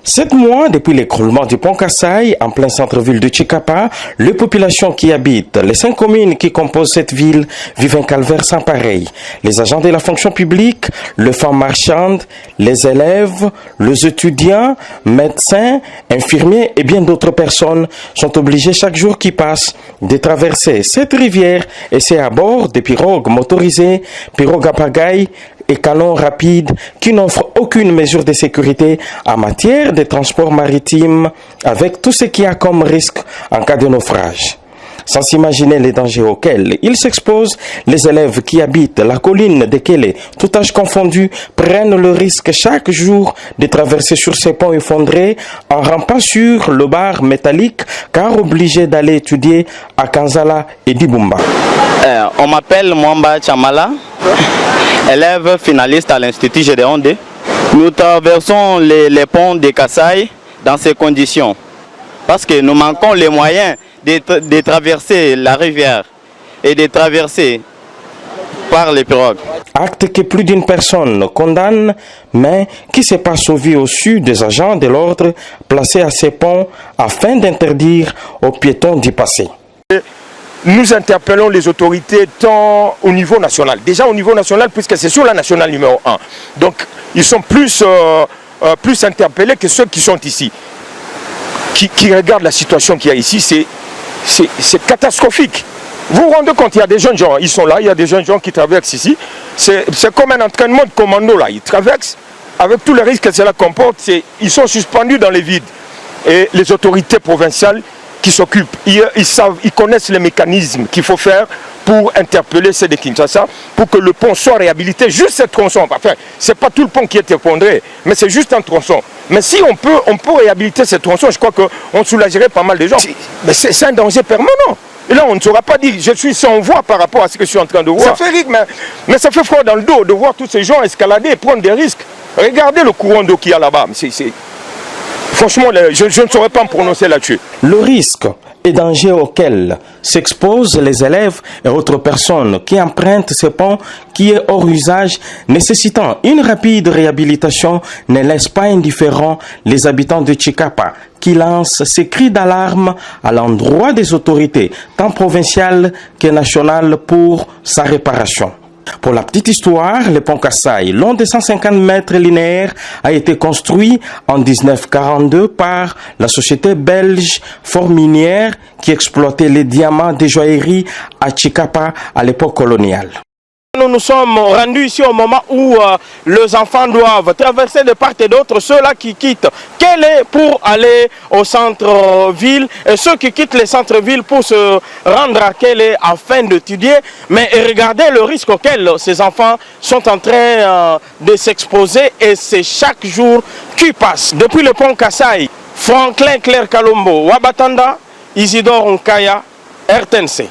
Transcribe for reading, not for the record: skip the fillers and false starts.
7 mois depuis l'écroulement du pont Kassaï, en plein centre-ville de Tchikapa, les populations qui habitent les 5 communes qui composent cette ville vivent un calvaire sans pareil. Les agents de la fonction publique, les femmes marchandes, les élèves, les étudiants, médecins, infirmiers et bien d'autres personnes sont obligés chaque jour qui passe de traverser cette rivière et c'est à bord des pirogues motorisées, pirogues à pagaille et canons rapides qui n'offrent aucune mesure de sécurité en matière de transport maritime avec tout ce qu'il y a comme risque en cas de naufrage. Sans s'imaginer les dangers auxquels ils s'exposent, les élèves qui habitent la colline de Kélé, tout âge confondu, prennent le risque chaque jour de traverser sur ces ponts effondrés en rampant sur le bar métallique car obligés d'aller étudier à Kanzala et Dibumba. On m'appelle Mwamba Chamala, élève finaliste à l'Institut Gédéon D. Nous traversons les ponts de Kassaï dans ces conditions parce que nous manquons les moyens de traverser la rivière et de traverser par les pirogues. Acte que plus d'une personne condamne, mais qui se passe au vu au su des agents de l'ordre placés à ces ponts afin d'interdire aux piétons d'y passer. Nous interpellons les autorités tant au niveau national. Déjà au niveau national, puisque c'est sur la nationale numéro 1. Donc, ils sont plus interpellés que ceux qui sont ici. Qui regardent la situation qu'il y a ici, c'est catastrophique. Vous vous rendez compte, il y a des jeunes gens, ils sont là, il y a des jeunes gens qui traversent ici. C'est comme un entraînement de commando là. Ils traversent avec tous les risques que cela comporte. Ils sont suspendus dans les vides. Et les autorités provinciales qui s'occupent, ils connaissent les mécanismes qu'il faut faire pour interpeller ceux de Kinshasa, pour que le pont soit réhabilité, juste cette tronçon. Enfin, c'est pas tout le pont qui est effondré, mais c'est juste un tronçon. Mais si on peut réhabiliter cette tronçon, je crois qu'on soulagerait pas mal de gens. Mais c'est un danger permanent. Et là, on ne saura pas dire, je suis sans voix par rapport à ce que je suis en train de voir. Ça fait rire, mais ça fait froid dans le dos de voir tous ces gens escalader et prendre des risques. Regardez le courant d'eau qu'il y a là-bas. Franchement, je ne saurais pas me prononcer là-dessus. Le risque et danger auquel s'exposent les élèves et autres personnes qui empruntent ce pont qui est hors usage, nécessitant une rapide réhabilitation, ne laisse pas indifférents les habitants de Tchikapa qui lancent ces cris d'alarme à l'endroit des autorités, tant provinciales que nationales, pour sa réparation. Pour la petite histoire, le pont Kassaï, long de 150 mètres linéaires, a été construit en 1942 par la société belge Forminière qui exploitait les diamants des joailleries à Tchikapa à l'époque coloniale. Nous nous sommes rendus ici au moment où les enfants doivent traverser de part et d'autre, ceux-là qui quittent Kélé pour aller au centre-ville et ceux qui quittent les centres-villes pour se rendre à Kélé afin d'étudier. Mais regardez le risque auquel ces enfants sont en train de s'exposer et c'est chaque jour qui passe. Depuis le pont Kassaï, Franklin Claire Kalombo, Wabatanda, Isidore Nkaya, RTNC.